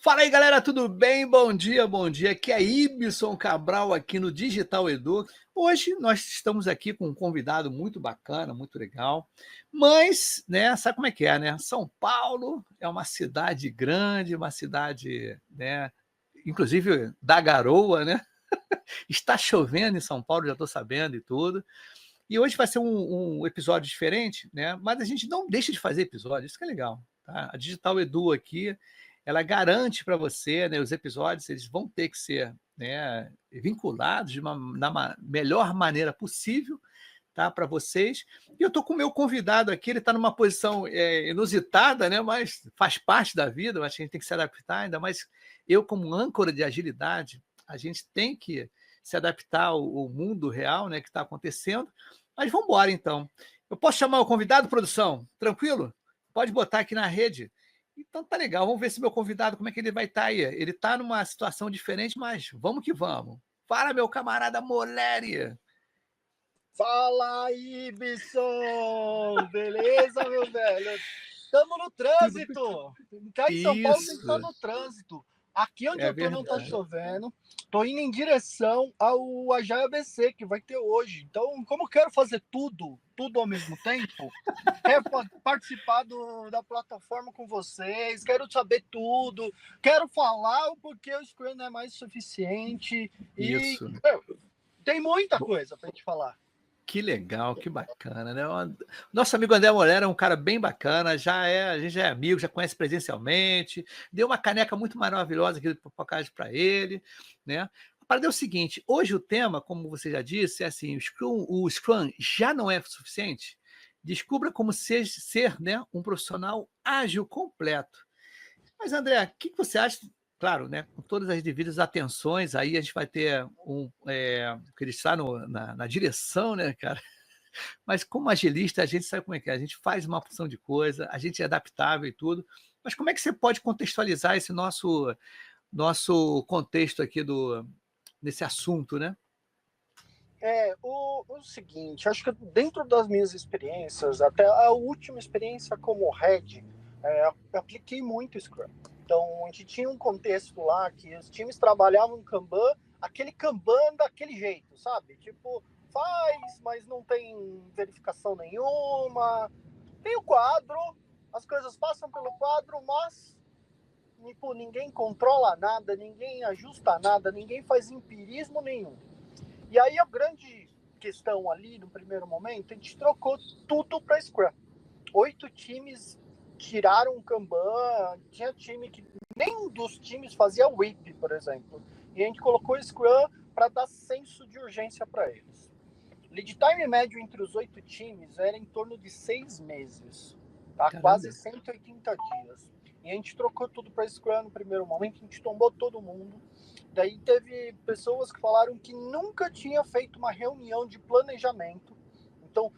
Fala aí, galera, tudo bem? Bom dia, bom dia. Aqui é Ibson Cabral, aqui no Digital Edu. Hoje nós estamos aqui com um convidado muito bacana, muito legal. Mas, né, sabe como é que é, né? São Paulo é uma cidade grande, uma cidade, né, inclusive da garoa, né? Está chovendo em São Paulo, já estou sabendo e tudo. E hoje vai ser um episódio diferente, né? Mas a gente não deixa de fazer episódio, isso que é legal, tá? A Digital Edu aqui, ela garante para você, né? Os episódios eles vão ter que ser, né, vinculados da melhor maneira possível, tá? Para vocês. E eu estou com o meu convidado aqui, ele está numa posição inusitada, né? Mas faz parte da vida, eu acho que a gente tem que se adaptar, ainda mais eu, como âncora de agilidade, a gente tem que se adaptar ao mundo real, né, que está acontecendo. Mas vamos embora, então. Eu posso chamar o convidado, produção? Tranquilo? Pode botar aqui na rede. Então tá legal. Vamos ver se meu convidado, como é que ele vai estar aí. Ele está numa situação diferente, mas vamos que vamos. Fala, meu camarada Moleri. Fala, Ibson! Beleza, meu velho? Estamos no trânsito! Cá em São Paulo tem que estar no trânsito. Aqui onde eu tô não tá chovendo. Tô indo em direção ao Agile ABC, que vai ter hoje. Então, como eu quero fazer tudo ao mesmo tempo, quero participar da plataforma com vocês, quero saber tudo, quero falar o porquê o Scrum não é mais suficiente. Isso. Tem muita coisa pra gente falar. Que legal, que bacana, né? Nosso amigo André Moreira é um cara bem bacana, a gente já é amigo, já conhece presencialmente, deu uma caneca muito maravilhosa aqui do Popocast para ele, né? A parada é o seguinte, hoje o tema, como você já disse, é assim, o Scrum já não é suficiente? Descubra como ser, né, um profissional ágil completo. Mas, André, o que você acha? Claro, né, com todas as devidas atenções, aí a gente vai ter que ele está na direção, né, cara? Mas como agilista, a gente sabe como é que é. A gente faz uma porção de coisa, a gente é adaptável e tudo. Mas como é que você pode contextualizar esse nosso contexto aqui nesse assunto, né? O seguinte, acho que dentro das minhas experiências, até a última experiência como head, eu apliquei muito Scrum. Então, a gente tinha um contexto lá que os times trabalhavam Kanban, aquele Kanban daquele jeito, sabe? Tipo, faz, mas não tem verificação nenhuma. Tem o quadro, as coisas passam pelo quadro, mas tipo, ninguém controla nada, ninguém ajusta nada, ninguém faz empirismo nenhum. E aí a grande questão ali, no primeiro momento, a gente trocou tudo para Scrum. 8 times tiraram o Kanban, tinha time que nem dos times fazia WIP, por exemplo. E a gente colocou Scrum para dar senso de urgência para eles. Lead time médio entre os 8 times era em torno de 6 meses, tá? Quase 180 dias. E a gente trocou tudo para Scrum no primeiro momento, a gente tombou todo mundo. Daí teve pessoas que falaram que nunca tinha feito uma reunião de planejamento. Então,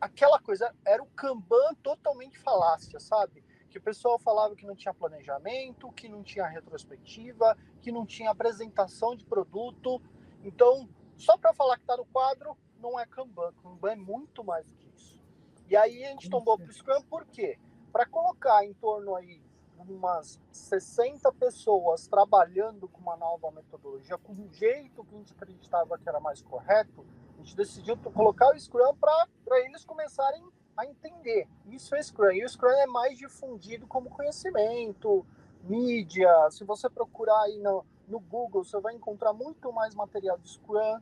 aquela coisa era o Kanban totalmente falácia, sabe? Que o pessoal falava que não tinha planejamento, que não tinha retrospectiva, que não tinha apresentação de produto. Então, só para falar que está no quadro, não é Kanban. Kanban é muito mais do que isso. E aí a gente tombou para o Scrum, por quê? Para colocar em torno aí umas 60 pessoas trabalhando com uma nova metodologia, com um jeito que a gente acreditava que era mais correto, a gente decidiu colocar o Scrum para eles começarem a entender. Isso é Scrum. E o Scrum é mais difundido como conhecimento, mídia. Se você procurar aí no Google, você vai encontrar muito mais material de Scrum.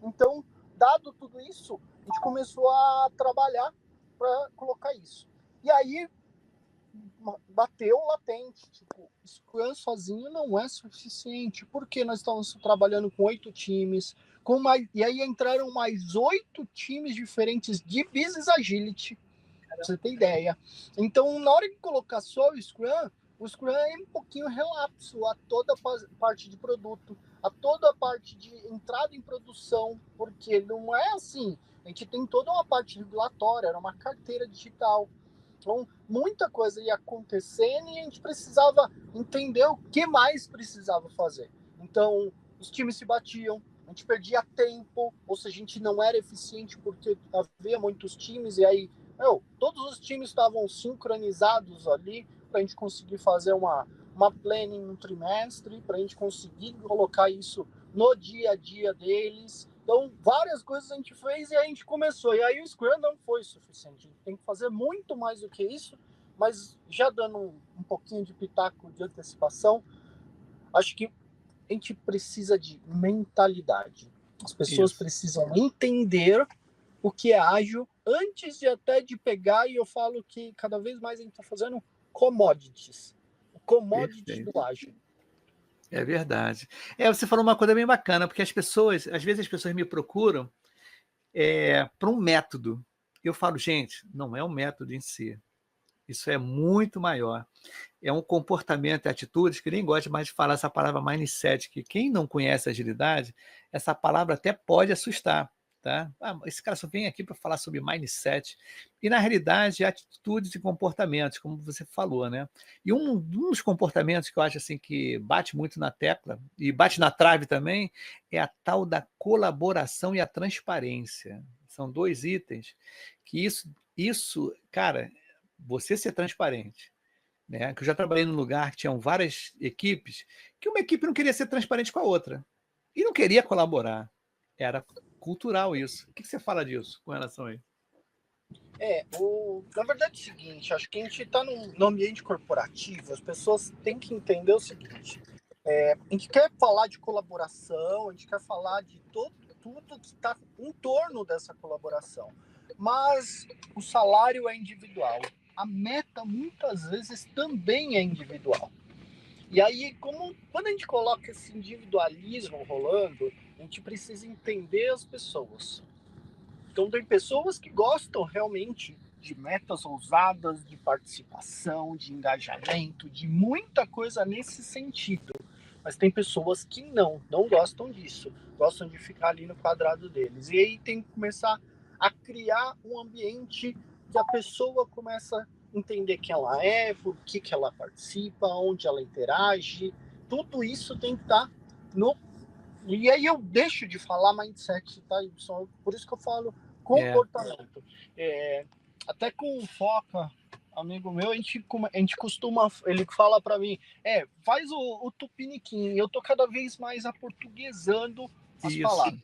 Então, dado tudo isso, a gente começou a trabalhar para colocar isso. E aí, bateu latente, tipo, Scrum sozinho não é suficiente, porque nós estamos trabalhando com 8 times, e aí entraram mais 8 times diferentes de Business Agility, pra você ter ideia. Então, na hora de colocar só o Scrum é um pouquinho relapso a toda a parte de produto, a toda a parte de entrada em produção, porque não é assim, a gente tem toda uma parte regulatória, era uma carteira digital. Então, muita coisa ia acontecendo e a gente precisava entender o que mais precisava fazer. Então, os times se batiam, a gente perdia tempo, ou seja, a gente não era eficiente porque havia muitos times e aí Todos os times estavam sincronizados ali para a gente conseguir fazer uma planning no trimestre, para a gente conseguir colocar isso no dia a dia deles. Então, várias coisas a gente fez e a gente começou. E aí o Scrum não foi suficiente. A gente tem que fazer muito mais do que isso, mas já dando um pouquinho de pitaco de antecipação, acho que a gente precisa de mentalidade. As pessoas Isso. precisam entender o que é ágil antes de até de pegar, e eu falo que cada vez mais a gente está fazendo commodities. O commodity Perfeito. do ágil. É verdade. Você falou uma coisa bem bacana, porque às vezes as pessoas me procuram para um método. Eu falo, gente, não é um método em si. Isso é muito maior. É um comportamento e atitudes que nem gosto mais de falar essa palavra mindset, que quem não conhece agilidade, essa palavra até pode assustar. Tá? Esse cara só vem aqui para falar sobre mindset. E, na realidade, é atitudes e comportamentos, como você falou, né? E um dos comportamentos que eu acho assim que bate muito na tecla, e bate na trave também, é a tal da colaboração e a transparência. São dois itens que cara, você ser transparente, né? Que eu já trabalhei num lugar que tinham várias equipes, que uma equipe não queria ser transparente com a outra e não queria colaborar. Era cultural isso. O que você fala disso com relação a isso? Na verdade é o seguinte, acho que a gente está no ambiente corporativo, as pessoas têm que entender o seguinte, a gente quer falar de colaboração, a gente quer falar de tudo que está em torno dessa colaboração, mas o salário é individual, a meta muitas vezes também é individual. E aí, quando a gente coloca esse individualismo rolando, a gente precisa entender as pessoas. Então, tem pessoas que gostam realmente de metas ousadas, de participação, de engajamento, de muita coisa nesse sentido. Mas tem pessoas que não gostam disso, gostam de ficar ali no quadrado deles. E aí tem que começar a criar um ambiente que a pessoa começa a entender quem ela é, por que ela participa, onde ela interage. Tudo isso tem que estar no. E aí eu deixo de falar mindset, tá, Y? Por isso que eu falo É, comportamento. Até com o Foca, amigo meu, a gente costuma, ele fala para mim, faz o tupiniquim. Eu tô cada vez mais aportuguesando as isso. palavras.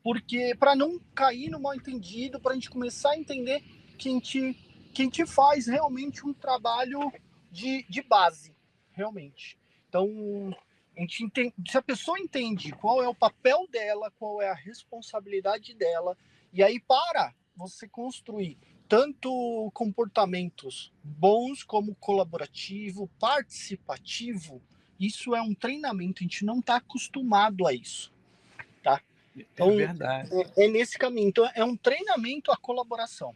Porque para não cair no mal entendido, para a gente começar a entender que a gente faz realmente um trabalho de base, realmente. Então, a gente entende, se a pessoa entende qual é o papel dela, qual é a responsabilidade dela, e aí para você construir tanto comportamentos bons como colaborativo, participativo, isso é um treinamento, a gente não está acostumado a isso, tá? É Então, verdade. é nesse caminho. Então, é um treinamento à colaboração.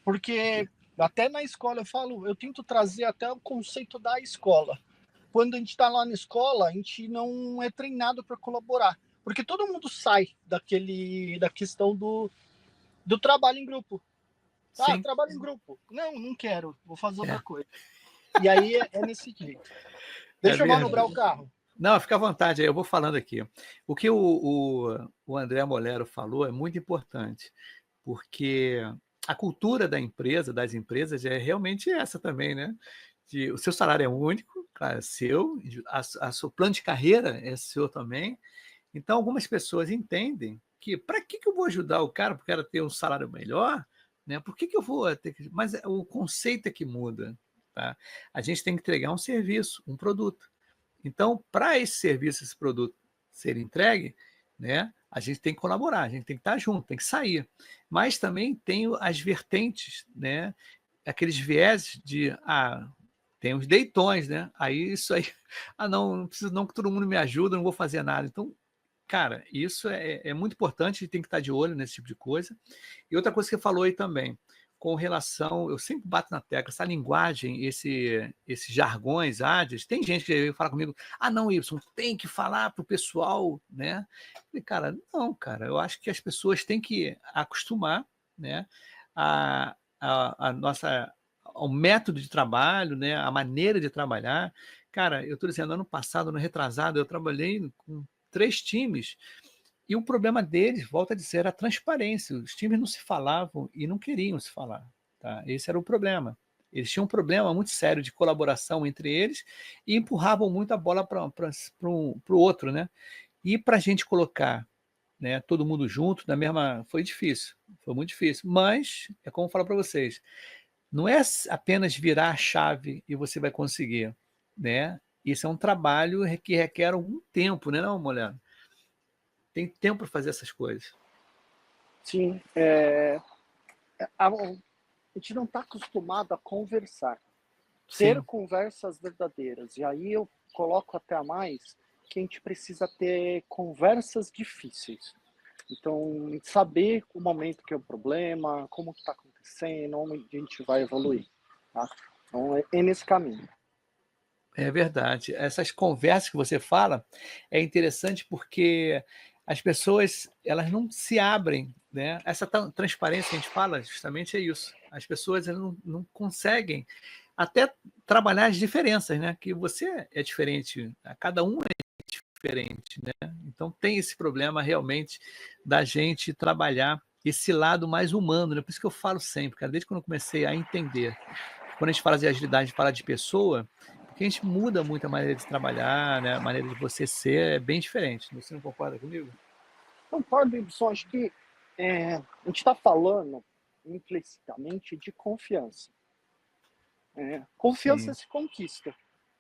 Porque até na escola eu falo, eu tento trazer até o conceito da escola. Quando a gente está lá na escola, a gente não é treinado para colaborar. Porque todo mundo sai da questão do trabalho em grupo. Ah, Sim, trabalho em grupo. Não quero, vou fazer outra é, coisa. E aí é nesse jeito. é Deixa eu manobrar o verdade. carro. Não, fica à vontade, aí eu vou falando aqui. O que o André Molero falou é muito importante, porque a cultura da empresa, das empresas, é realmente essa também, né? O seu salário é único, claro, é seu, a seu plano de carreira é seu também. Então, algumas pessoas entendem que para que eu vou ajudar o cara para o cara ter um salário melhor, né? Por que eu vou ter que. Mas o conceito é que muda, tá? A gente tem que entregar um serviço, um produto. Então, para esse serviço, esse produto ser entregue, né, a gente tem que colaborar, a gente tem que estar junto, tem que sair. Mas também tem as vertentes, né, aqueles viéses de, tem os deitões, né? Aí isso aí, não preciso não que todo mundo me ajude, não vou fazer nada. Então, cara, isso é muito importante, a gente tem que estar de olho nesse tipo de coisa. E outra coisa que você falou aí também, com relação, eu sempre bato na tecla, essa linguagem, esses jargões ágeis, tem gente que fala comigo, não, Y, tem que falar para o pessoal, né? E, cara, não, cara, eu acho que as pessoas têm que acostumar, né, a nossa, ao método de trabalho, né, a maneira de trabalhar. Cara, eu estou dizendo, ano passado, ano retrasado, eu trabalhei com 3 times, e o problema deles, volta a dizer, era a transparência. Os times não se falavam e não queriam se falar. Tá? Esse era o problema. Eles tinham um problema muito sério de colaboração entre eles e empurravam muito a bola para o outro, né? E para a gente colocar, né, todo mundo junto na mesma. Foi difícil, foi muito difícil. Mas, é como eu falo para vocês, não é apenas virar a chave e você vai conseguir, né? Isso é um trabalho que requer algum tempo, né, não, mulher? Tem tempo para fazer essas coisas. Sim, a gente não está acostumado a conversar, ter Sim, conversas verdadeiras. E aí eu coloco até a mais que a gente precisa ter conversas difíceis. Então, saber o momento que é o problema, como está acontecendo, onde a gente vai evoluir. Tá? Então, é nesse caminho. é verdade. Essas conversas que você fala é interessante porque as pessoas elas não se abrem, né? Essa transparência que a gente fala justamente é isso. As pessoas elas não conseguem até trabalhar as diferenças, né? Que você é diferente, cada um é diferente, né? Então tem esse problema realmente da gente trabalhar esse lado mais humano, né? Por isso que eu falo sempre, cara, desde quando eu comecei a entender. Quando a gente fala de agilidade, a gente fala de pessoa, porque a gente muda muito a maneira de trabalhar, né? A maneira de você ser é bem diferente. Você não concorda comigo? Concordo, Ibson. Acho que a gente está falando implicitamente de confiança. Confiança Sim. se conquista.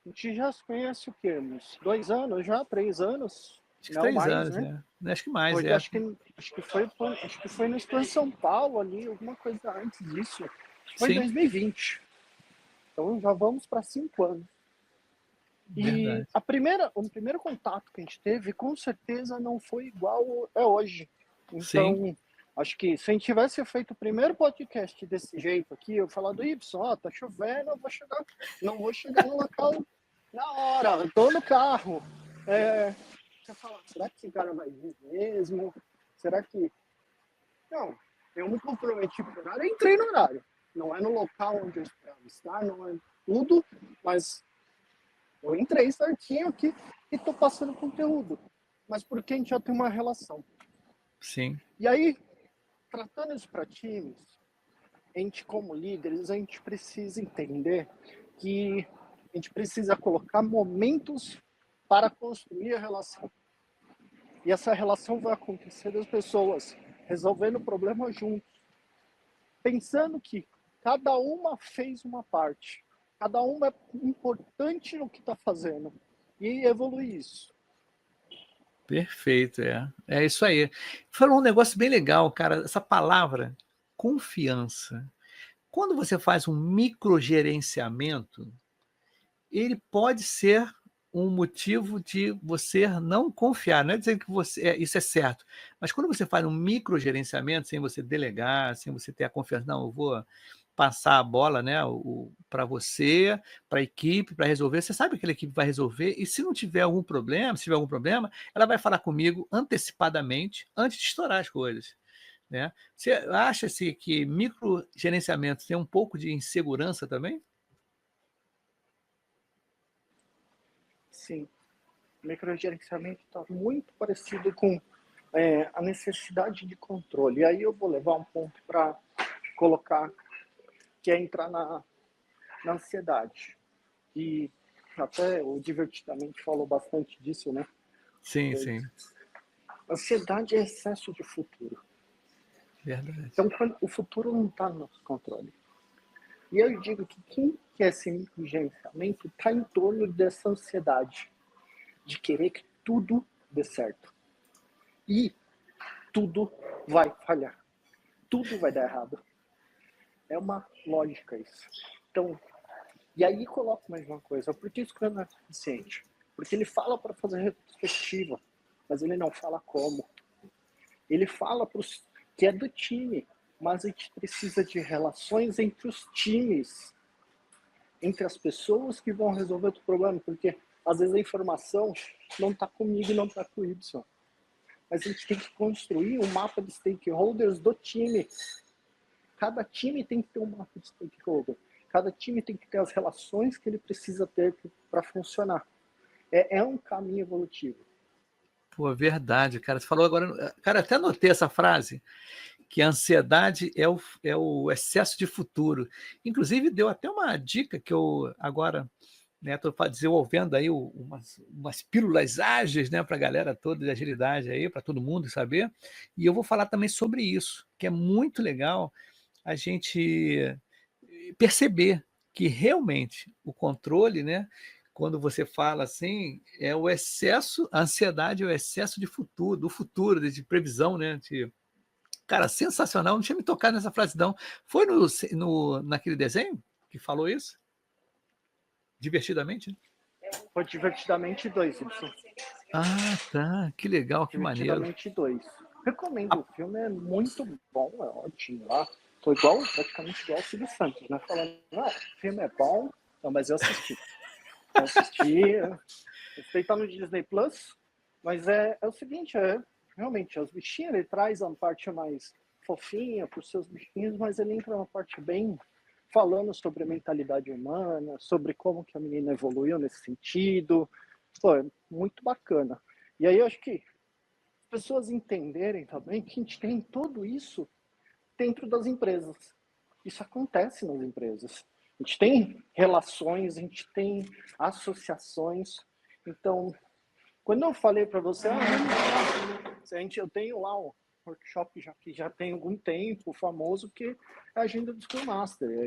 A gente já se conhece o quê? Uns 2 anos já? 3 anos? Acho que Não 3 anos, mais, né? né? Acho que mais, Porque é. acho que foi no Estado de São Paulo ali, alguma coisa antes disso. Acho que foi em Sim, 2020. Então já vamos para 5 anos. E verdade. o primeiro contato que a gente teve, com certeza não foi igual é hoje. Sim, Então, acho que se a gente tivesse feito o primeiro podcast desse jeito aqui, eu falar do Y, ó, tá chovendo, não vou chegar no local na hora, eu tô no carro. Você fala, será que esse cara vai vir mesmo? Será que. Não, eu me comprometi com o horário, eu entrei no horário. Não é no local onde eu esperava estar, não é tudo, mas eu entrei certinho aqui e tô passando conteúdo. Mas porque a gente já tem uma relação. sim. E aí, tratando isso para times, a gente como líderes, a gente precisa entender que a gente precisa colocar momentos para construir a relação. E essa relação vai acontecer das pessoas resolvendo o problema juntos, pensando que cada uma fez uma parte, cada uma é importante no que está fazendo e evoluir isso. Perfeito, é. É isso aí. Falou um negócio bem legal, cara. Essa palavra, confiança. Quando você faz um microgerenciamento, ele pode ser um motivo de você não confiar. Não é dizer que isso é certo, mas quando você faz um microgerenciamento, sem você delegar, sem você ter a confiança, não, eu vou passar a bola, né, para você, para a equipe, para resolver. Você sabe que aquela equipe vai resolver, e se não tiver algum problema, se tiver algum problema, ela vai falar comigo antecipadamente, antes de estourar as coisas. Né? Você acha-se que microgerenciamento tem um pouco de insegurança também? Sim, o microgerenciamento está muito parecido com a necessidade de controle. E aí eu vou levar um ponto para colocar, que é entrar na ansiedade. E até o Divertidamente falou bastante disso, né? Sim, sim, Ansiedade é excesso de futuro. verdade. Então, quando o futuro não está no nosso controle. E eu digo que quem quer esse microgerenciamento está em torno dessa ansiedade de querer que tudo dê certo. E tudo vai falhar. Tudo vai dar errado. É uma lógica isso. Então, e aí coloco mais uma coisa. Por que o Scrum não é suficiente? Porque ele fala para fazer retrospectiva, mas ele não fala como. Ele fala que é do time, mas a gente precisa de relações entre os times, entre as pessoas que vão resolver o problema, porque às vezes a informação não está comigo e não está com o Y. Mas a gente tem que construir um mapa de stakeholders do time. Cada time tem que ter um mapa de stakeholder. Cada time tem que ter as relações que ele precisa ter para funcionar. É um caminho evolutivo. Pô, verdade, cara. Você falou agora. Cara, até anotei essa frase, que a ansiedade é o excesso de futuro. Inclusive, deu até uma dica que eu agora estou desenvolvendo aí umas pílulas ágeis, né, para a galera toda de agilidade aí, para todo mundo saber. E eu vou falar também sobre isso, que é muito legal a gente perceber que realmente o controle, né, quando você fala assim, é o excesso, a ansiedade é o excesso de futuro, do futuro, de previsão, né? Cara, sensacional, não tinha me tocado nessa frase, não. Foi naquele desenho que falou isso? Divertidamente? Né? Foi Divertidamente 2, Ibsen. Ah, tá. Que legal, que maneiro. Divertidamente 2. Recomendo, o filme é muito bom, é ótimo lá. Foi igual, praticamente igual ao Silvio Santos, né? Falando, o filme é bom, não, mas eu assisti. Eu assisti, esse tá no Disney Plus, mas é o seguinte, realmente, os bichinhos, ele traz uma parte mais fofinha para os seus bichinhos, mas ele entra uma parte bem falando sobre a mentalidade humana, sobre como que a menina evoluiu nesse sentido. Pô, é muito bacana. E aí eu acho que as pessoas entenderem também que a gente tem tudo isso dentro das empresas. Isso acontece nas empresas. A gente tem relações, a gente tem associações. Então, quando eu falei para você, eu tenho lá um workshop que já tem algum tempo, famoso, que é a agenda do Scrum Master. E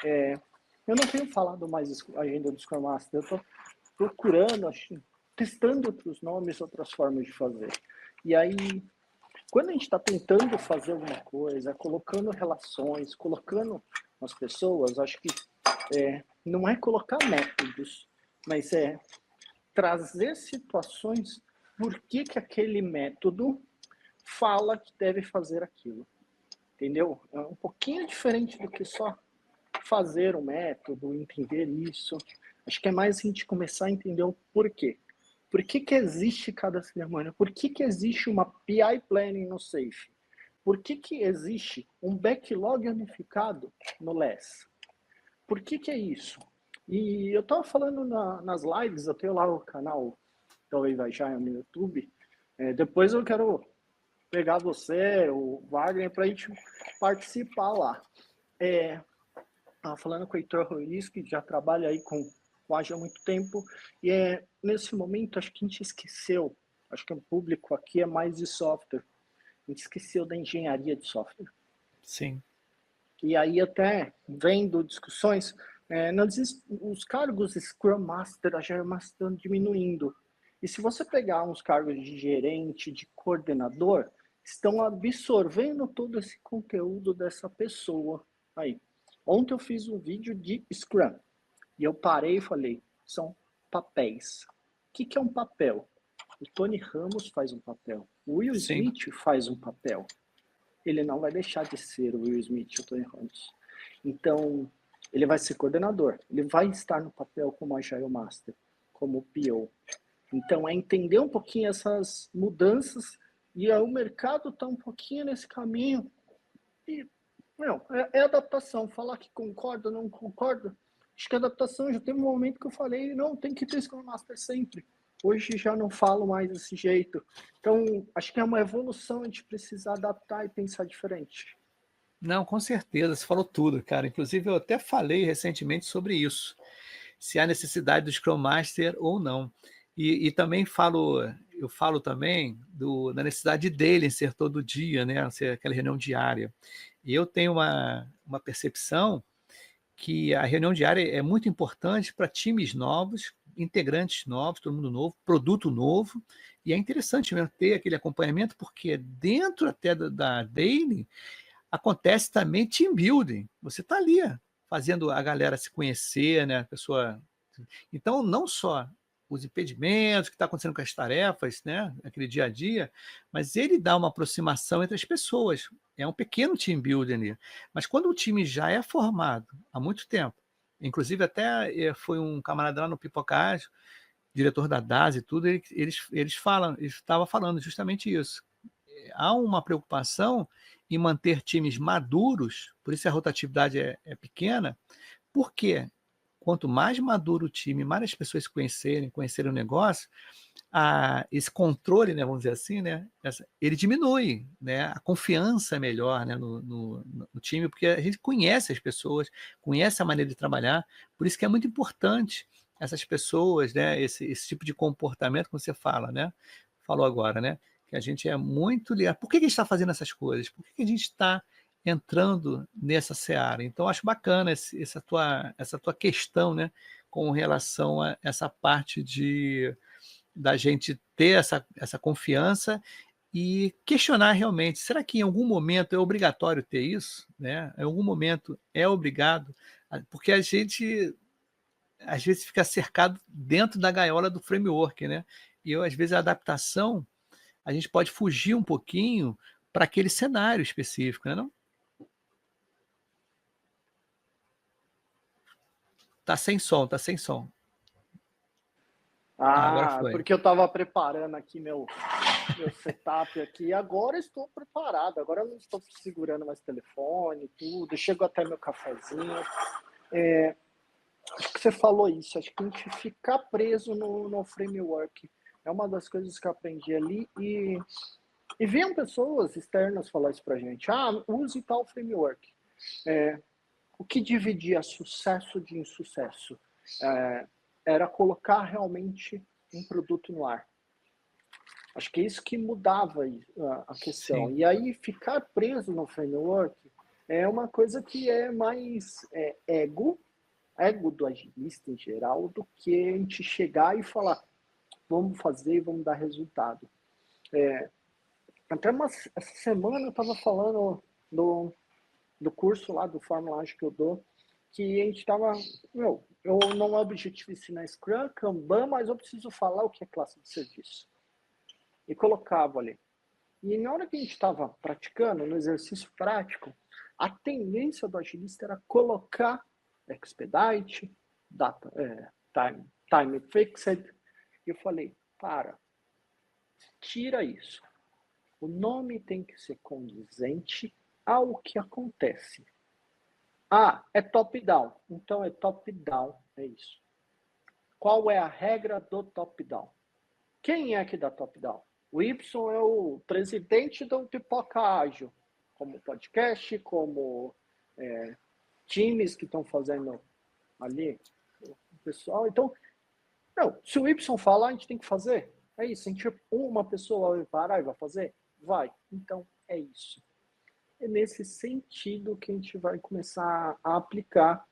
aí, eu não tenho falado mais agenda do Scrum Master, eu estou procurando, testando outros nomes, outras formas de fazer. E aí, quando a gente está tentando fazer alguma coisa, colocando relações, colocando as pessoas, acho que não é colocar métodos, mas é trazer situações por que aquele método fala que deve fazer aquilo. Entendeu? É um pouquinho diferente do que só fazer o método, entender isso. Acho que é mais a gente começar a entender o porquê. Por que existe cada cerimônia? Por que existe uma PI Planning no SAFe? Por que existe um backlog unificado no LESS? Por que é isso? E eu estava falando nas lives, eu tenho lá o canal Talvez Vai Já no YouTube. Depois eu quero pegar você, o Wagner, para a gente participar lá. Estava falando com o Heitor Ruiz, que já trabalha aí com o Agile há muito tempo, e nesse momento acho que a gente esqueceu, acho que o público aqui é mais de software, a gente esqueceu da engenharia de software. Sim. E aí até vendo discussões, os cargos Scrum Master, Agile Master estão diminuindo. E se você pegar uns cargos de gerente, de coordenador, estão absorvendo todo esse conteúdo dessa pessoa aí. Ontem eu fiz um vídeo de Scrum e eu parei e falei, são papéis. O que é um papel? O Tony Ramos faz um papel. O Will Sim. Smith faz um papel. Ele não vai deixar de ser o Will Smith ou o Tony Ramos. Então, ele vai ser coordenador. Ele vai estar no papel como Agile Master, como PO. Então, é entender um pouquinho essas mudanças e o mercado está um pouquinho nesse caminho. E, é adaptação. Falar que concorda, não concorda. Acho que a adaptação, já teve um momento que eu falei, não, tem que ter Scrum Master sempre. Hoje já não falo mais desse jeito. Então, acho que é uma evolução, a gente precisa adaptar e pensar diferente. Não, com certeza, você falou tudo, cara. Inclusive, eu até falei recentemente sobre isso, se há necessidade do Scrum Master ou não. E também eu falo também da necessidade dele ser todo dia, né? Ser aquela reunião diária. E eu tenho uma percepção que a reunião diária é muito importante para times novos, integrantes novos, todo mundo novo, produto novo, e é interessante mesmo ter aquele acompanhamento, porque dentro até da Daily acontece também team building. Você está ali fazendo a galera se conhecer, né? A pessoa. Então, não só os impedimentos, o que está acontecendo com as tarefas, né? Aquele dia a dia, mas ele dá uma aproximação entre as pessoas. É um pequeno team building ali. Mas quando o time já é formado há muito tempo, inclusive até foi um camarada lá no Pipocágio, diretor da DAS e tudo, eles estavam falando justamente isso. Há uma preocupação em manter times maduros, por isso a rotatividade é pequena, porque quanto mais maduro o time, mais as pessoas se conhecerem o negócio, esse controle, né, vamos dizer assim, né, ele diminui, né, a confiança é melhor, né, no time, porque a gente conhece as pessoas, conhece a maneira de trabalhar, por isso que é muito importante essas pessoas, né, esse tipo de comportamento que você fala, né, falou agora, né, que a gente é muito ligado. Por que a gente está fazendo essas coisas? Por que a gente está entrando nessa seara? Então, acho bacana essa tua questão, né, com relação a essa parte da gente ter essa confiança e questionar realmente, será que em algum momento é obrigatório ter isso? Né? Em algum momento é obrigado? Porque a gente, às vezes, fica cercado dentro da gaiola do framework, né? E eu, às vezes, a adaptação, a gente pode fugir um pouquinho para aquele cenário específico, né? Não? Tá sem som, tá sem som. Agora Ah, foi. porque eu estava preparando aqui meu setup aqui. E agora estou preparado. Agora eu não estou segurando mais telefone, tudo. Chego até meu cafezinho. Acho que você falou isso. Acho que a gente ficar preso no framework é uma das coisas que eu aprendi ali. E vinham pessoas externas falar isso pra gente. Ah, use tal framework. O que dividia sucesso de insucesso? Era colocar realmente um produto no ar. Acho que é isso que mudava a questão. Sim, E aí, ficar preso no framework é uma coisa que é mais ego do agilista em geral, do que a gente chegar e falar, vamos fazer e vamos dar resultado. Até essa semana eu estava falando do curso lá, do Fórmula Ágil que eu dou, que a gente estava, eu não objetivo ensinar Scrum, Kanban, mas eu preciso falar o que é classe de serviço. E colocava ali. E na hora que a gente estava praticando, no exercício prático, a tendência do agilista era colocar expedite, data, time fixed. E eu falei, tira isso. O nome tem que ser condizente ao que acontece. Ah, é top-down. Então é top-down, é isso. Qual é a regra do top-down? Quem é que dá top-down? O Y é o presidente do Pipoca Ágil, como podcast, como times que estão fazendo ali, o pessoal. Então, se o Y falar, a gente tem que fazer. É isso. A gente, uma pessoa vai parar e vai fazer? Vai. Então, é isso. É nesse sentido que a gente vai começar a aplicar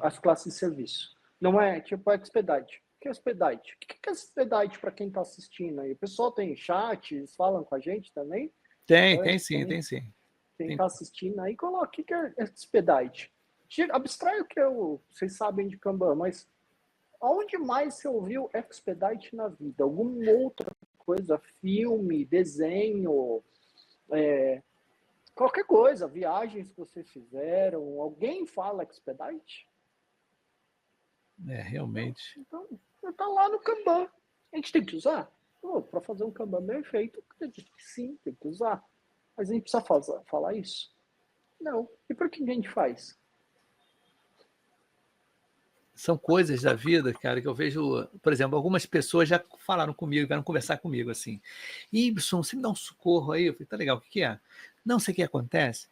as classes de serviço. Não é tipo expedite. O que é expedite? O que é expedite para quem está assistindo aí? O pessoal tem chat, eles falam com a gente também? tem sim, Também. tem sim. Quem está assistindo aí, coloca o que é expedite. Abstrai o que vocês sabem de Kanban, mas onde mais você ouviu expedite na vida? Alguma outra coisa? Filme, desenho, qualquer coisa, viagens que vocês fizeram, alguém fala expedite? Realmente. Então, tá lá no Kanban. A gente tem que usar? Para fazer um Kanban bem feito, sim, tem que usar. Mas a gente precisa falar isso? Não. E por que a gente faz? São coisas da vida, cara, que eu vejo, por exemplo, algumas pessoas já falaram comigo, vieram conversar comigo assim. Ibson, você me dá um socorro aí? Eu falei, tá legal, o que é? Não sei o que acontece.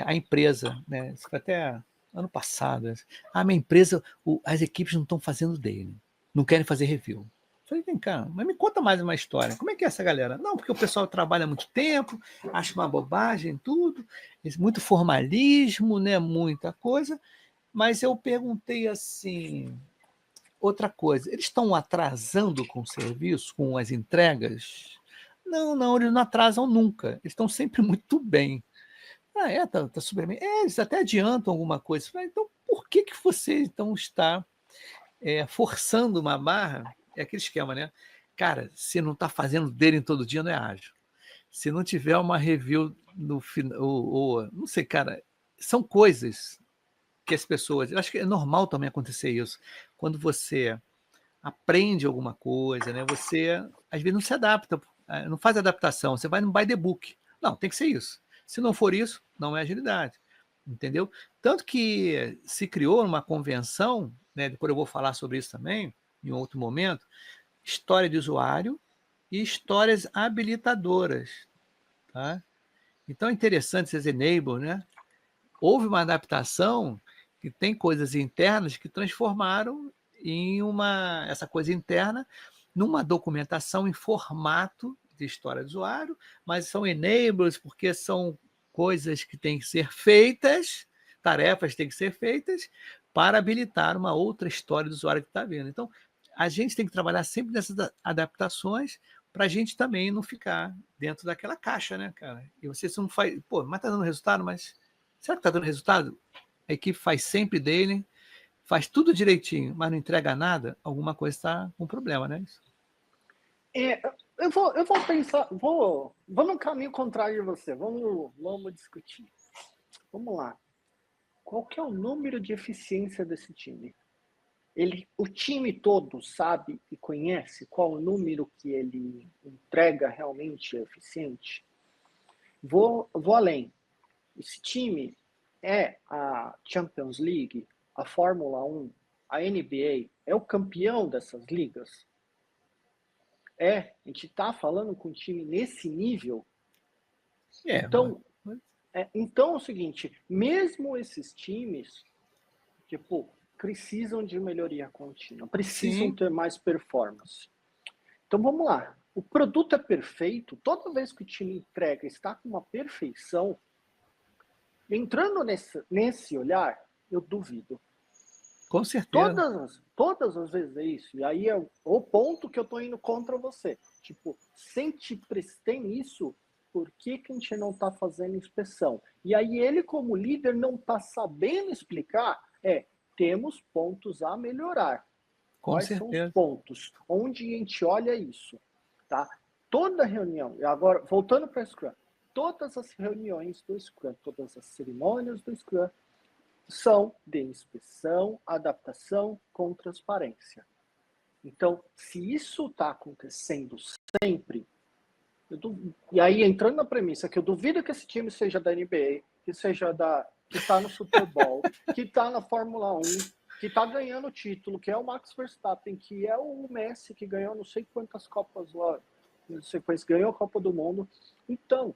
A empresa, né? Isso foi até ano passado. A minha empresa, as equipes não estão fazendo dele, não querem fazer review. Eu falei, vem cá, mas me conta mais uma história. Como é que é essa galera? Não, porque o pessoal trabalha muito tempo, acha uma bobagem, tudo, muito formalismo, né? Muita coisa. Mas eu perguntei assim, outra coisa, eles estão atrasando com o serviço, com as entregas? Não, não, eles não atrasam nunca, eles estão sempre muito bem. Tá super bem. Eles até adiantam alguma coisa. Então, por que você então está forçando uma barra? É aquele esquema, né? Cara, se não está fazendo dele todo dia, não é ágil. Se não tiver uma review no final, ou não sei, cara, são coisas que as pessoas. Eu acho que é normal também acontecer isso. Quando você aprende alguma coisa, né? Você às vezes não se adapta, não faz adaptação, você vai no by the book. Não, tem que ser isso. Se não for isso, não é agilidade. Entendeu? Tanto que se criou uma convenção, né? Depois eu vou falar sobre isso também, em outro momento, história de usuário e histórias habilitadoras, tá? Então é interessante esses enable, né? Houve uma adaptação que tem coisas internas que transformaram essa coisa interna numa documentação em formato de história do usuário, mas são enablers porque são coisas que têm que ser feitas, tarefas que têm que ser feitas para habilitar uma outra história do usuário que está vendo. Então, a gente tem que trabalhar sempre nessas adaptações para a gente também não ficar dentro daquela caixa, né, cara? E você não faz, pô, mas tá dando resultado, mas será que tá dando resultado? A equipe faz sempre dele, faz tudo direitinho, mas não entrega nada, alguma coisa está com problema, né? Eu vou pensar, vou no caminho contrário de você. Vamos discutir. Vamos lá. Qual que é o número de eficiência desse time? O time todo sabe e conhece qual o número que ele entrega realmente eficiente? Vou além. Esse time é a Champions League, a Fórmula 1, a NBA, é o campeão dessas ligas? A gente está falando com um time nesse nível. Então, então é o seguinte, mesmo esses times, tipo, precisam de melhoria contínua, precisam ter mais performance. Então vamos lá. O produto é perfeito, toda vez que o time entrega está com uma perfeição, entrando nesse olhar, eu duvido. Com certeza. Todas as vezes é isso. E aí é o ponto que eu tô indo contra você. Tipo, sem te prestem isso, por que a gente não tá fazendo inspeção? E aí ele, como líder, não tá sabendo explicar, temos pontos a melhorar. Quais são os pontos? Onde a gente olha isso? Tá? Toda reunião, e agora, voltando para o Scrum, todas as reuniões do Scrum, todas as cerimônias do Scrum, são de inspeção, adaptação com transparência. Então, se isso está acontecendo sempre, e aí entrando na premissa que eu duvido que esse time seja da NBA, que seja que está no Super Bowl, que está na Fórmula 1, que está ganhando o título, que é o Max Verstappen, que é o Messi, que ganhou não sei quantas Copas lá, não sei quantas, ganhou a Copa do Mundo. Então,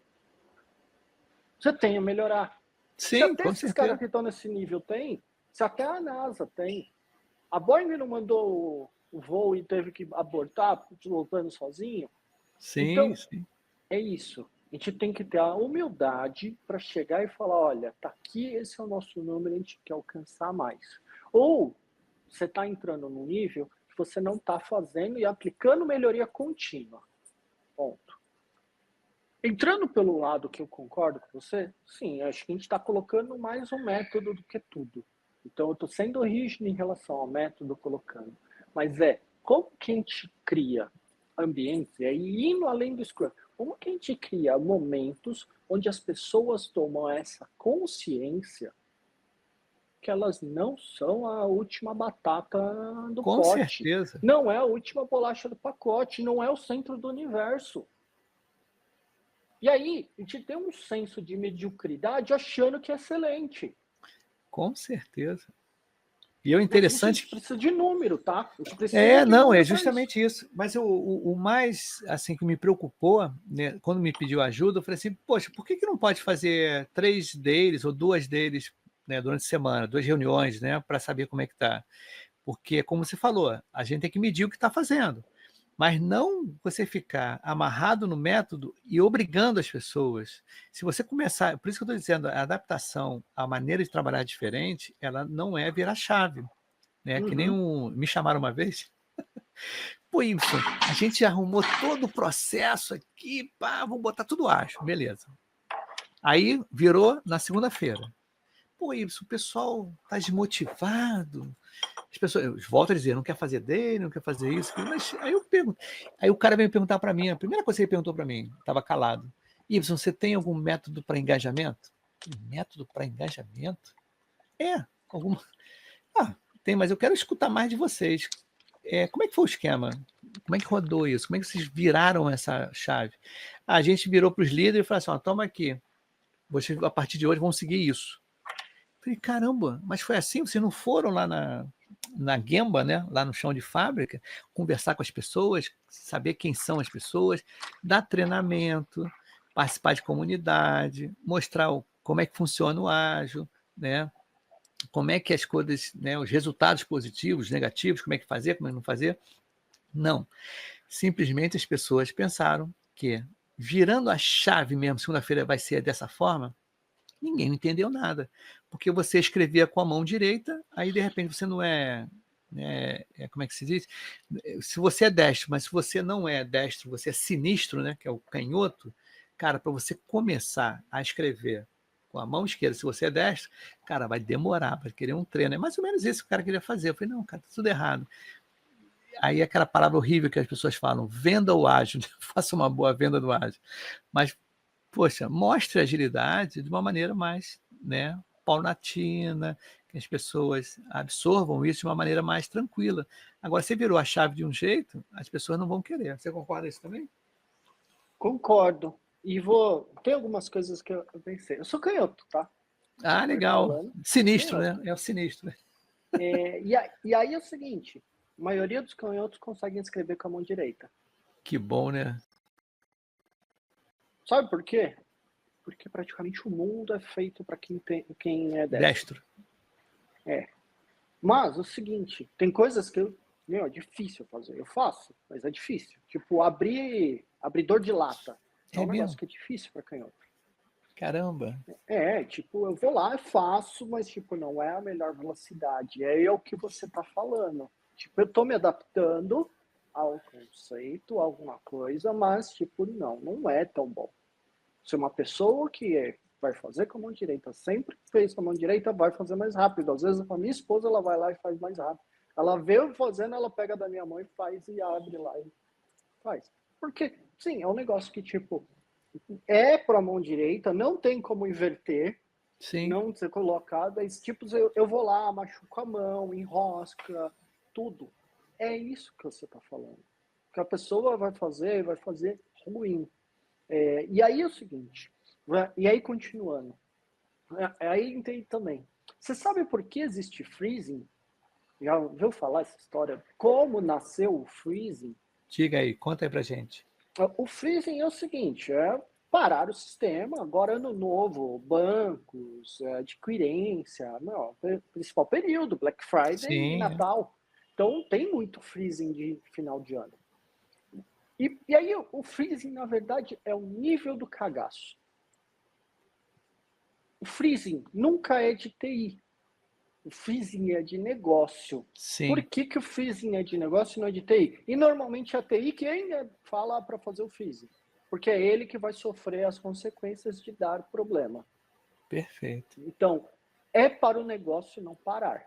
você tem a melhorar. Sim, se até com esses certeza. caras que estão nesse nível tem, se até a NASA tem, a Boeing não mandou o voo e teve que abortar, voltando sozinho. Sim, então, sim. É isso. A gente tem que ter a humildade para chegar e falar, olha, tá aqui, esse é o nosso número, a gente quer alcançar mais. Ou você está entrando num nível que você não está fazendo e aplicando melhoria contínua. Ponto. Entrando pelo lado que eu concordo com você, sim, acho que a gente está colocando mais um método do que tudo. Então, eu estou sendo rígido em relação ao método colocando. Mas como que a gente cria ambientes, e aí indo além do Scrum, como que a gente cria momentos onde as pessoas tomam essa consciência que elas não são a última batata do Com pote. certeza. Não é a última bolacha do pacote, não é o centro do universo. E aí, a gente tem um senso de mediocridade achando que é excelente. Com certeza. E é interessante. A gente precisa de número, tá? A gente precisa de não, número é justamente isso. Mas o mais assim que me preocupou, né, quando me pediu ajuda, eu falei assim, poxa, por que não pode fazer 3 deles ou 2 deles, né, durante a semana, 2 reuniões, né, para saber como é que está? Porque, como você falou, a gente tem que medir o que está fazendo. Mas não você ficar amarrado no método e obrigando as pessoas. Se você começar, por isso que eu estou dizendo, a adaptação, a maneira de trabalhar diferente, ela não é virar chave. Né? Que nem me chamaram uma vez. Pô, Y, a gente arrumou todo o processo aqui, pá, vamos botar tudo acho, beleza. Aí virou na segunda-feira. Pô, Y, o pessoal tá desmotivado. As pessoas, volto a dizer, não quer fazer dele, não quer fazer isso, mas aí eu pergunto. Aí o cara veio perguntar para mim, a primeira coisa que ele perguntou para mim, estava calado. Y, você tem algum método para engajamento? Método para engajamento? Alguma. Tem, mas eu quero escutar mais de vocês. Como é que foi o esquema? Como é que rodou isso? Como é que vocês viraram essa chave? A gente virou para os líderes e falou assim, toma aqui, vocês a partir de hoje vão seguir isso. Falei, caramba, mas foi assim? Vocês não foram lá na Gemba, né, lá no chão de fábrica, conversar com as pessoas, saber quem são as pessoas, dar treinamento, participar de comunidade, mostrar como é que funciona o ágil, né? Como é que as coisas, né, os resultados positivos, negativos, como é que fazer, como é que não fazer. Não. Simplesmente as pessoas pensaram que, virando a chave mesmo, segunda-feira vai ser dessa forma, ninguém entendeu nada. Porque você escrevia com a mão direita, aí de repente você não é, como é que se diz? Se você é destro, mas se você não é destro, você é sinistro, né, que é o canhoto, cara, para você começar a escrever com a mão esquerda, se você é destro, cara, vai demorar, vai querer um treino. É mais ou menos isso que o cara queria fazer. Eu falei, não, cara, tá tudo errado. Aí aquela palavra horrível que as pessoas falam, venda o ágil, faça uma boa venda do ágil. Mas, poxa, mostre a agilidade de uma maneira mais, né, paulatina, que as pessoas absorvam isso de uma maneira mais tranquila. Agora, você virou a chave de um jeito, as pessoas não vão querer. Você concorda com isso também? Concordo. E tem algumas coisas que eu pensei. Eu sou canhoto, tá? Ah, Super legal. falando. Sinistro, né? Canhoto. É o sinistro. E aí é o seguinte, a maioria dos canhotos conseguem escrever com a mão direita. Que bom, né? Sabe por quê? Porque praticamente o mundo é feito para quem é destro. Destro. Mas o seguinte, tem coisas que é difícil fazer. Eu faço, mas é difícil. Tipo, abridor de lata. É É um negócio mesmo? que é difícil para canhoto. Caramba. Tipo, eu vou lá, eu faço, mas, tipo, não é a melhor velocidade. É o que você tá falando. Tipo, eu tô me adaptando ao conceito, a alguma coisa, mas, tipo, não é tão bom. Se uma pessoa que vai fazer com a mão direita, sempre fez com a mão direita, vai fazer mais rápido. Às vezes, a minha esposa, ela vai lá e faz mais rápido. Ela vê eu fazendo, ela pega da minha mão e faz e abre lá e faz. Porque, sim, é um negócio que, tipo, é para a mão direita, não tem como inverter, Sim. não ser colocado. Aí, tipo, eu vou lá, machuco a mão, enrosca, tudo. É isso que você está falando. Que a pessoa vai fazer ruim. E aí é o seguinte, e aí continuando, aí entende também. Você sabe por que existe freezing? Já ouviu falar essa história? Como nasceu o freezing? Diga aí, conta aí pra gente. O freezing é o seguinte, parar o sistema, agora ano novo, bancos, adquirência, principal período, Black Friday e Sim, Natal. Então tem muito freezing de final de ano. E aí o freezing, na verdade, é o nível do cagaço. O freezing nunca é de TI. O freezing é de negócio. Por sim, que o freezing é de negócio e não é de TI? E normalmente é a TI que ainda fala para fazer o freezing. Porque é ele que vai sofrer as consequências de dar problema. perfeito. Então, é para o negócio não parar.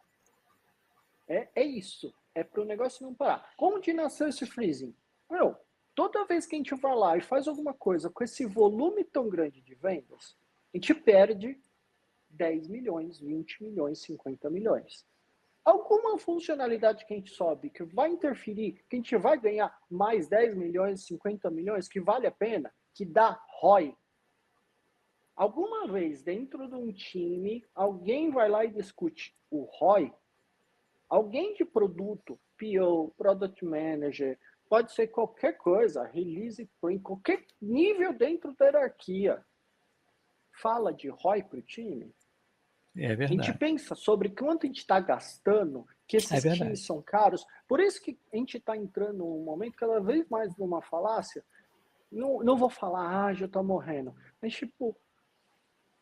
É isso. É para o negócio não parar. Onde nasceu esse freezing? Toda vez que a gente vai lá e faz alguma coisa com esse volume tão grande de vendas, a gente perde 10 milhões, 20 milhões, 50 milhões. Alguma funcionalidade que a gente sobe, que vai interferir, que a gente vai ganhar mais 10 milhões, 50 milhões, que vale a pena, que dá ROI. Alguma vez dentro de um time, alguém vai lá e discute o ROI? Alguém de produto, PO, Product Manager, pode ser qualquer coisa, release point, qualquer nível dentro da hierarquia, fala de ROI para o time? É A gente verdade. pensa sobre quanto a gente está gastando, que É esses times verdade. são caros. Por isso que a gente está entrando num momento cada vez mais numa falácia. Não vou falar, já está morrendo. Mas, tipo,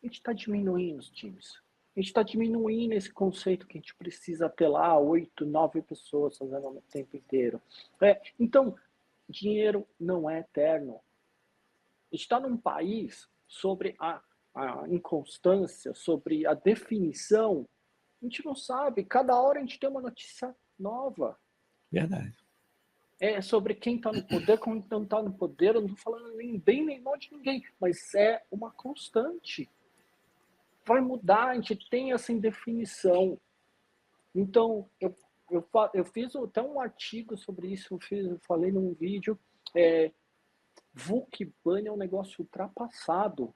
a gente está diminuindo os times. A gente está diminuindo esse conceito que a gente precisa ter lá 8, 9 pessoas fazendo o tempo inteiro. Então, dinheiro não é eterno. A gente está num país sobre a inconstância, sobre a definição. A gente não sabe. Cada hora a gente tem uma notícia nova. Verdade. É sobre quem está no poder, quem não está no poder. Eu não estou falando nem bem nem mal de ninguém, mas é uma constante. Vai mudar, a gente tem essa indefinição. Então, eu fiz até um artigo sobre isso, eu falei num vídeo. VUC Bunny é um negócio ultrapassado.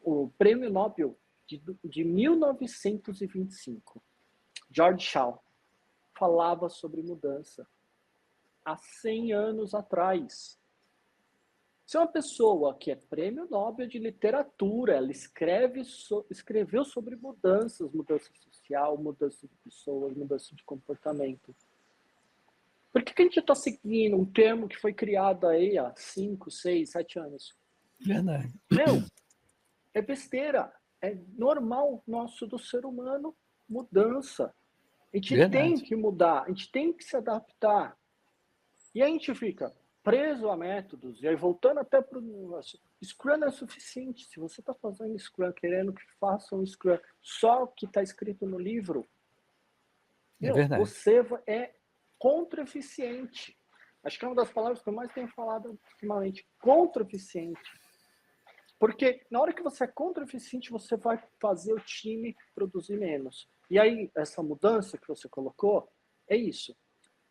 O prêmio Nobel de 1925. George Shaw falava sobre mudança há 100 anos atrás. Se uma pessoa que é prêmio Nobel de literatura, ela escreveu sobre mudanças, mudança social, mudança de pessoas, mudança de comportamento. Por que a gente está seguindo um termo que foi criado aí há 5, 6, 7 anos? Verdade. Meu, é besteira. É normal nosso do ser humano mudança. A gente tem que mudar, a gente tem que se adaptar. E a gente fica preso a métodos. E aí, voltando até para o negócio, Scrum não é suficiente. Se você está fazendo Scrum, querendo que faça um Scrum só o que está escrito no livro, você é contra-eficiente. Acho que é uma das palavras que eu mais tenho falado ultimamente. Contra-eficiente. Porque na hora que você é contra-eficiente, você vai fazer o time produzir menos. E aí, essa mudança que você colocou, é isso.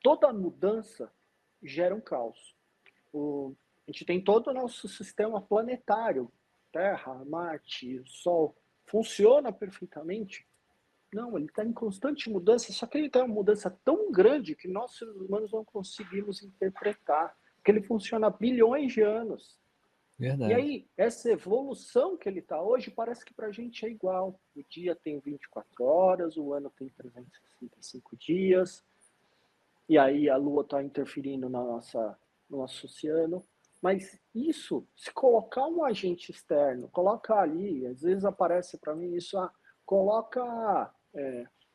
Toda mudança gera um caos. A gente tem todo o nosso sistema planetário, Terra, Marte, Sol, funciona perfeitamente. Não, ele está em constante mudança, só que ele está em uma mudança tão grande que nós, seres humanos, não conseguimos interpretar, porque ele funciona há bilhões de anos. Verdade. E aí, essa evolução que ele está hoje, parece que para a gente é igual. O dia tem 24 horas, o ano tem 365 dias, e aí a Lua está interferindo no nosso oceano. Mas isso, se colocar um agente externo, colocar ali, às vezes aparece para mim isso, coloca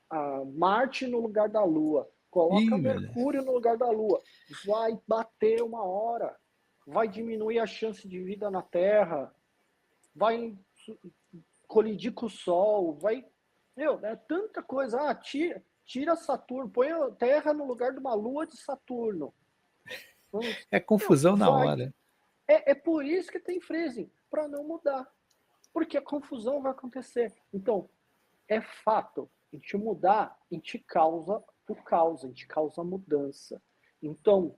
a Marte no lugar da Lua, coloca Mercúrio no lugar da Lua, vai bater uma hora, vai diminuir a chance de vida na Terra, vai colidir com o Sol, vai... Meu, é tanta coisa. Tira Saturno, põe a Terra no lugar de uma Lua de Saturno. É confusão na hora. É por isso que tem freezing, para não mudar. Porque a confusão vai acontecer. Então, é fato. A gente mudar, a gente causa o caos, a gente causa a mudança. Então,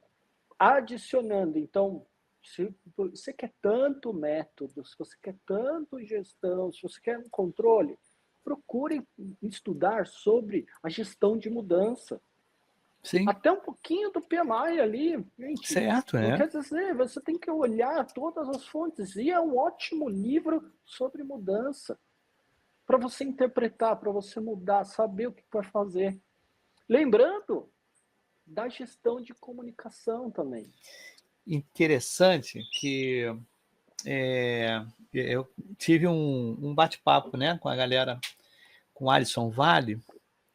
adicionando, se você quer tanto método, se você quer tanto gestão, se você quer um controle, procure estudar sobre a gestão de mudança. Sim. Até um pouquinho do PMI ali, gente. Certo, Não quer dizer, você tem que olhar todas as fontes. E é um ótimo livro sobre mudança. Para você interpretar, para você mudar, saber o que vai fazer. Lembrando da gestão de comunicação também. Interessante que eu tive um bate-papo, né, com a galera, com Alisson Vale,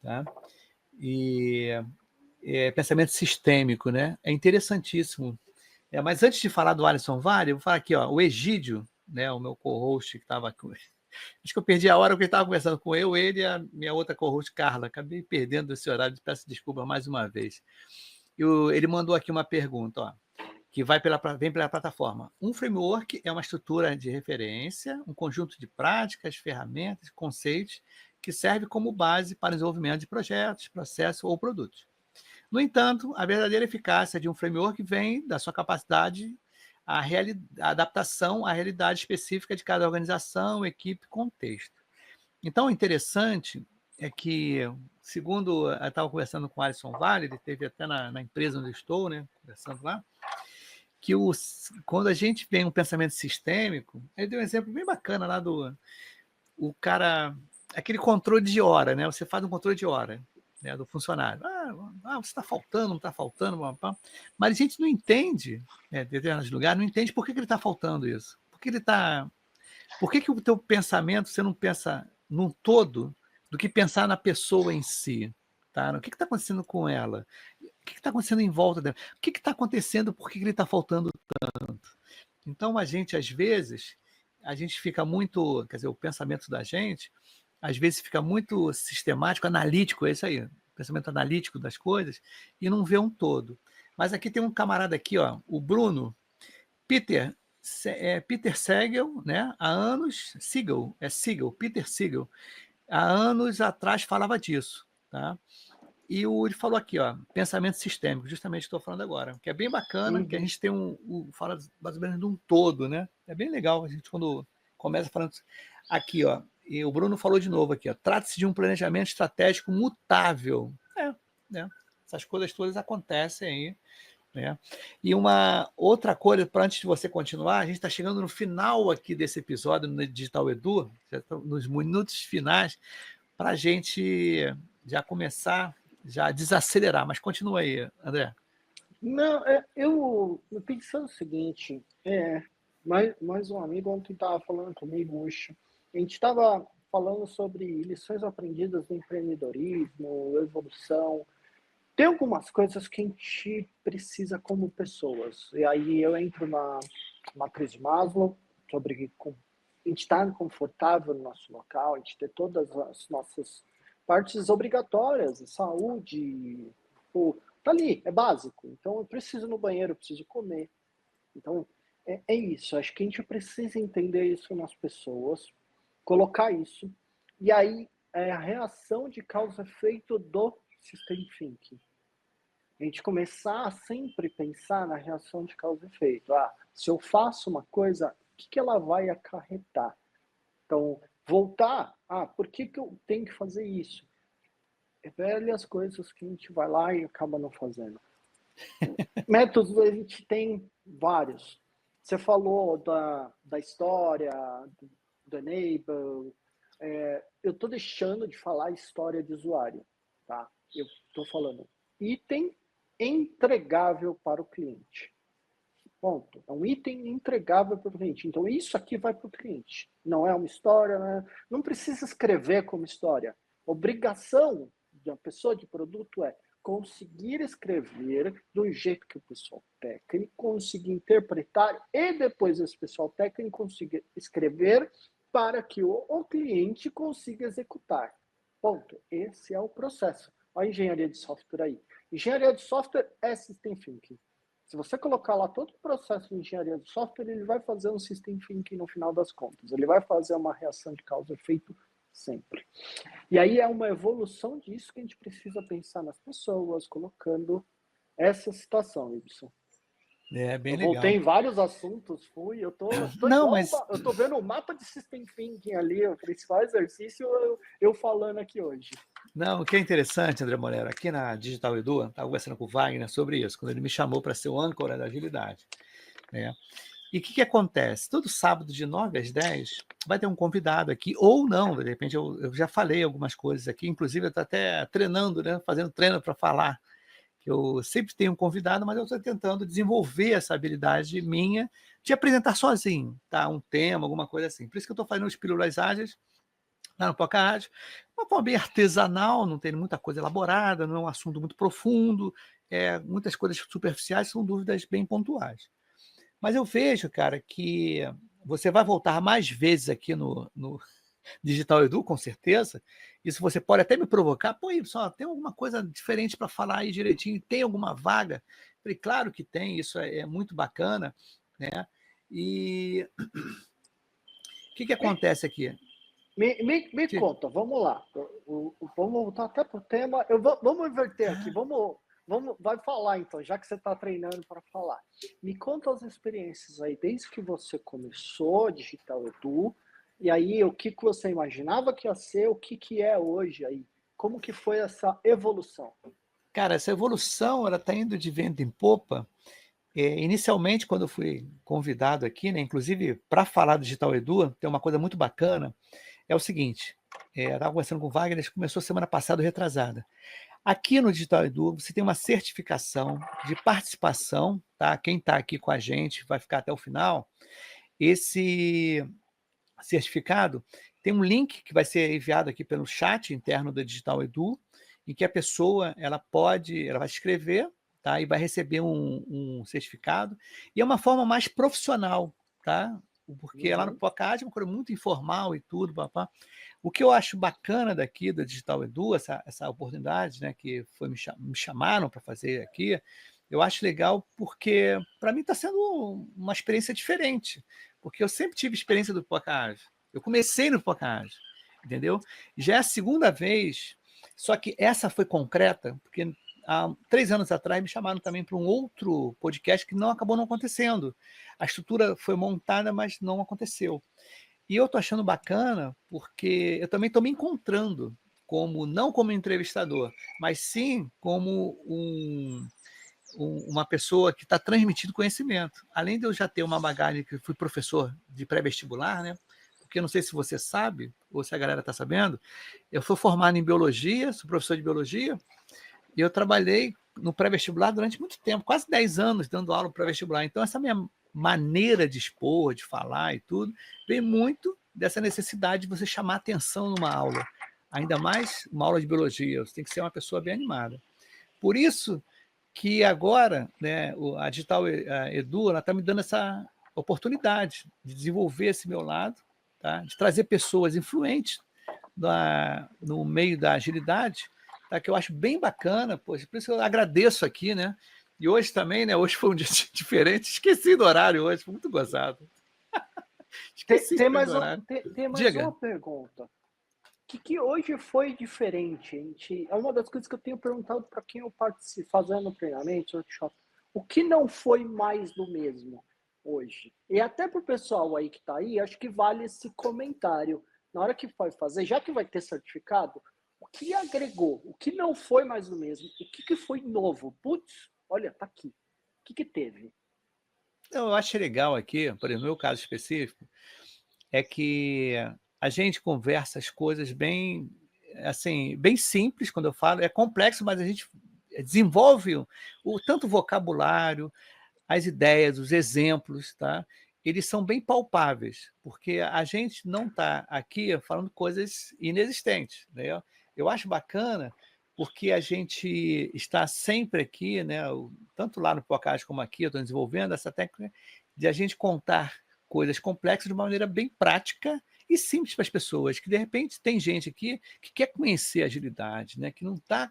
tá? E pensamento sistêmico, né? É interessantíssimo. Mas antes de falar do Alisson Vale, eu vou falar aqui, ó, o Egídio, né, o meu co-host que estava aqui. Acho que eu perdi a hora porque eu estava conversando com ele e a minha outra co-host, Carla. Acabei perdendo esse horário, peço desculpa mais uma vez. Ele mandou aqui uma pergunta, ó, que vem pela plataforma. Um framework é uma estrutura de referência, um conjunto de práticas, ferramentas, conceitos que serve como base para o desenvolvimento de projetos, processos ou produtos. No entanto, a verdadeira eficácia de um framework vem da sua capacidade, a adaptação à realidade específica de cada organização, equipe, contexto. Então, o interessante é que, segundo eu estava conversando com o Alisson Vale, ele esteve até na empresa onde eu estou, né, conversando lá, que quando a gente tem um pensamento sistêmico, ele deu um exemplo bem bacana lá o cara, aquele controle de hora, né? Você faz um controle de hora, né, do funcionário. Você está faltando, não está faltando, mas a gente não entende, né, em determinados lugares, não entende por que ele está faltando isso. Por que o teu pensamento, você não pensa num todo do que pensar na pessoa em si? Tá? O que está acontecendo com ela? O que está acontecendo em volta dela? O que está acontecendo? Por que ele está faltando tanto? Então, às vezes, a gente fica muito, quer dizer, o pensamento da gente, às vezes fica muito sistemático, analítico, é isso aí, pensamento analítico das coisas, e não vê um todo. Mas aqui tem um camarada aqui, ó, o Bruno, Peter Siegel, né? Há anos, Peter Siegel, há anos atrás falava disso, tá? E ele falou aqui, ó, pensamento sistêmico, justamente estou falando agora, que é bem bacana, que a gente tem fala mais ou menos de um todo, né? É bem legal a gente quando começa falando aqui, ó. E o Bruno falou de novo aqui, ó, trata-se de um planejamento estratégico mutável. Né? Essas coisas todas acontecem aí. Né? E uma outra coisa, para antes de você continuar, a gente está chegando no final aqui desse episódio no Digital Edu, já nos minutos finais, para a gente já começar, já desacelerar. Mas continua aí, André. Não, eu pensando o seguinte, mais um amigo ontem estava falando comigo, Ucho. A gente estava falando sobre lições aprendidas no empreendedorismo, evolução. Tem algumas coisas que a gente precisa como pessoas. E aí eu entro na matriz de Maslow, sobre a gente estar confortável no nosso local, a gente ter todas as nossas partes obrigatórias, saúde, tá ali, é básico. Então eu preciso ir no banheiro, eu preciso comer. Então é isso. Acho que a gente precisa entender isso nas pessoas, colocar isso. E aí é a reação de causa e efeito do System Thinking. A gente começar a sempre pensar na reação de causa e efeito. Se eu faço uma coisa, o que ela vai acarretar? Então, voltar, por que eu tenho que fazer isso? É velhas coisas que a gente vai lá e acaba não fazendo. Métodos a gente tem vários. Você falou da história, do Enable. Eu estou deixando de falar história de usuário. Tá? Eu estou falando item entregável para o cliente. Ponto. É um item entregável para o cliente. Então, isso aqui vai para o cliente. Não é uma história, né? Não precisa escrever como história. Obrigação da pessoa de produto é conseguir escrever do jeito que o pessoal técnico conseguir interpretar e depois esse pessoal técnico consiga escrever para que o cliente consiga executar. Ponto. Esse é o processo. Olha a engenharia de software aí. Engenharia de software é System Thinking. Se você colocar lá todo o processo de engenharia de software, ele vai fazer um System Thinking no final das contas. Ele vai fazer uma reação de causa e efeito sempre. E aí é uma evolução disso que a gente precisa pensar nas pessoas, colocando essa situação, Ibson. Bem eu legal. Voltei em vários assuntos, eu tô Não, igual, mas... eu tô vendo o mapa de System Thinking ali, o principal exercício, eu falando aqui hoje. Não, o que é interessante, André Molero, aqui na Digital Edu, estava conversando com o Wagner sobre isso, quando ele me chamou para ser o âncora da agilidade. Né? E o que acontece? Todo sábado, de 9 às 10, vai ter um convidado aqui, ou não, de repente eu já falei algumas coisas aqui, inclusive eu estou até treinando, né, fazendo treino para falar, que eu sempre tenho um convidado, mas eu estou tentando desenvolver essa habilidade minha de apresentar sozinho, tá? Um tema, alguma coisa assim. Por isso que eu estou fazendo os Pílulas Ágeis, lá no Poca Rádio, uma forma bem artesanal, não tem muita coisa elaborada, não é um assunto muito profundo, muitas coisas superficiais, são dúvidas bem pontuais. Mas eu vejo, cara, que você vai voltar mais vezes aqui no Digital Edu, com certeza. Isso você pode até me provocar. Pô, só tem alguma coisa diferente para falar aí direitinho? Tem alguma vaga? Falei, claro que tem, isso é muito bacana, né? E o que acontece aqui? Me conta, vamos lá. Vamos voltar até para o tema. Vamos inverter aqui, vai falar então, já que você está treinando para falar. Me conta as experiências aí, desde que você começou Digital Edu, e aí o que você imaginava que ia ser, o que é hoje aí? Como que foi essa evolução? Cara, essa evolução ela está indo de vento em popa. Inicialmente, quando eu fui convidado aqui, né, inclusive para falar do Digital Edu, tem uma coisa muito bacana, é o seguinte, eu estava conversando com o Wagner, isso começou semana passada, retrasada. Aqui no Digital Edu, você tem uma certificação de participação, tá? Quem está aqui com a gente vai ficar até o final. Esse certificado tem um link que vai ser enviado aqui pelo chat interno do Digital Edu, em que a pessoa ela vai escrever, tá? E vai receber um certificado. E é uma forma mais profissional, tá? Porque lá no Pocad é uma coisa muito informal e tudo, papá. O que eu acho bacana daqui do Digital Edu, essa oportunidade, né, que me chamaram para fazer aqui, eu acho legal porque, para mim, está sendo uma experiência diferente. Porque eu sempre tive experiência do Pocad. Eu comecei no Pocad, entendeu? Já é a segunda vez, só que essa foi concreta, porque há 3 anos atrás me chamaram também para um outro podcast que acabou não acontecendo. A estrutura foi montada, mas não aconteceu. E eu estou achando bacana porque eu também estou me encontrando não como entrevistador, mas sim como uma pessoa que está transmitindo conhecimento. Além de eu já ter uma bagagem que fui professor de pré-vestibular, né? Porque eu não sei se você sabe, ou se a galera está sabendo, eu fui formado em biologia, sou professor de biologia, e eu trabalhei no pré-vestibular durante muito tempo, quase 10 anos dando aula no pré-vestibular. Então, essa minha maneira de expor, de falar e tudo, vem muito dessa necessidade de você chamar atenção numa aula. Ainda mais uma aula de biologia, você tem que ser uma pessoa bem animada. Por isso que agora, né, a Digital Edu está me dando essa oportunidade de desenvolver esse meu lado, tá? De trazer pessoas influentes no meio da agilidade, tá? Que eu acho bem bacana, por isso que eu agradeço aqui, né? E hoje também, né? Hoje foi um dia diferente, esqueci do horário hoje, foi muito gozado. Tem mais uma pergunta. O que hoje foi diferente? É uma das coisas que eu tenho perguntado para quem eu participo, fazendo treinamento, workshop. O que não foi mais do mesmo hoje? E até para o pessoal aí que está aí, acho que vale esse comentário. Na hora que vai fazer, já que vai ter certificado, o que agregou? O que não foi mais do mesmo? O que foi novo? Putz, olha, tá aqui. O que teve? Eu acho legal aqui, por exemplo, no meu caso específico, é que a gente conversa as coisas bem, assim, bem simples, quando eu falo, é complexo, mas a gente desenvolve tanto o vocabulário, as ideias, os exemplos, tá? Eles são bem palpáveis, porque a gente não está aqui falando coisas inexistentes, né? Eu acho bacana porque a gente está sempre aqui, né? Tanto lá no podcast como aqui, eu estou desenvolvendo essa técnica de a gente contar coisas complexas de uma maneira bem prática e simples para as pessoas, que de repente tem gente aqui que quer conhecer agilidade, né? Que não está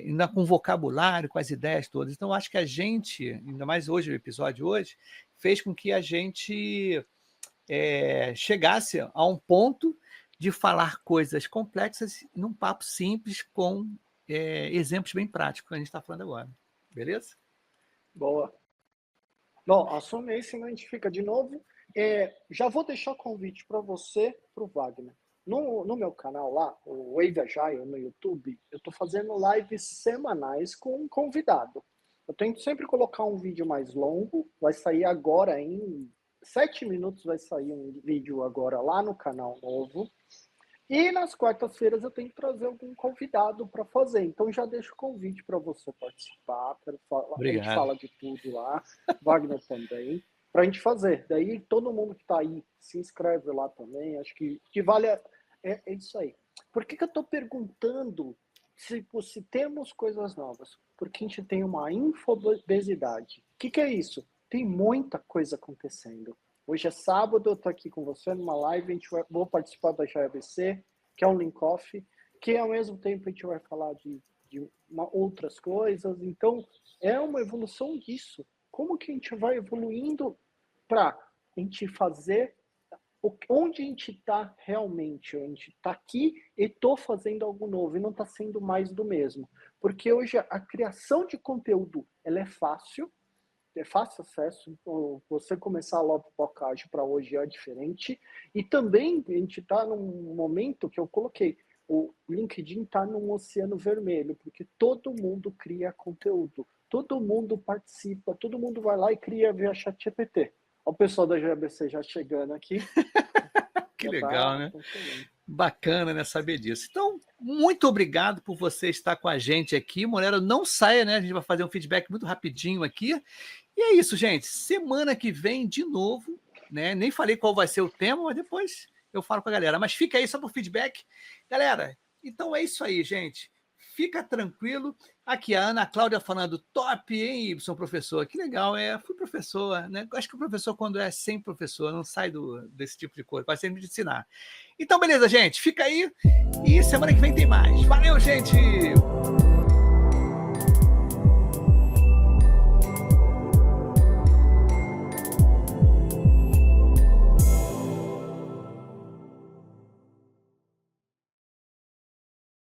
ainda com vocabulário, com as ideias todas. Então, acho que a gente, ainda mais hoje, o episódio de hoje, fez com que a gente chegasse a um ponto de falar coisas complexas num papo simples com exemplos bem práticos que a gente está falando agora. Beleza? Boa. Bom, assume aí, senão a gente fica de novo. Já vou deixar o convite para você, para o Wagner. No meu canal lá, o Wave Agile no YouTube, eu estou fazendo lives semanais com um convidado. Eu tento sempre colocar um vídeo mais longo, vai sair agora em 7 minutos, vai sair um vídeo agora lá no canal novo. E nas quartas-feiras eu tenho que trazer algum convidado para fazer. Então já deixo o convite para você participar. A gente fala de tudo lá, Wagner também, para a gente fazer. Daí todo mundo que está aí se inscreve lá também. Acho que vale. É isso aí. Por que eu estou perguntando se temos coisas novas? Porque a gente tem uma infobesidade. O que é isso? Tem muita coisa acontecendo. Hoje é sábado, eu estou aqui com você numa live, vou participar da JBC, que é um link-off, que ao mesmo tempo a gente vai falar de outras coisas. Então, é uma evolução disso. Como que a gente vai evoluindo para a gente fazer onde a gente está realmente? A gente está aqui e estou fazendo algo novo e não está sendo mais do mesmo. Porque hoje a criação de conteúdo ela é fácil acesso, então, você começar logo o podcast para hoje é diferente, e também a gente está num momento que eu coloquei, o LinkedIn está num oceano vermelho, porque todo mundo cria conteúdo, todo mundo participa, todo mundo vai lá e cria via ChatGPT. Olha o pessoal da GBC já chegando aqui. Que legal, né? Bacana, né, saber disso. Então, muito obrigado por você estar com a gente aqui. Monero, não saia, né? A gente vai fazer um feedback muito rapidinho aqui. E é isso, gente. Semana que vem, de novo, né? Nem falei qual vai ser o tema, mas depois eu falo com a galera. Mas fica aí só por feedback. Galera, então é isso aí, gente. Fica tranquilo. Aqui a Ana Cláudia falando, top, hein, Y, professor? Que legal, fui professor, né? Acho que o professor, quando é sem professor, não sai desse tipo de coisa, vai sempre de ensinar. Então, beleza, gente, fica aí e semana que vem tem mais. Valeu, gente!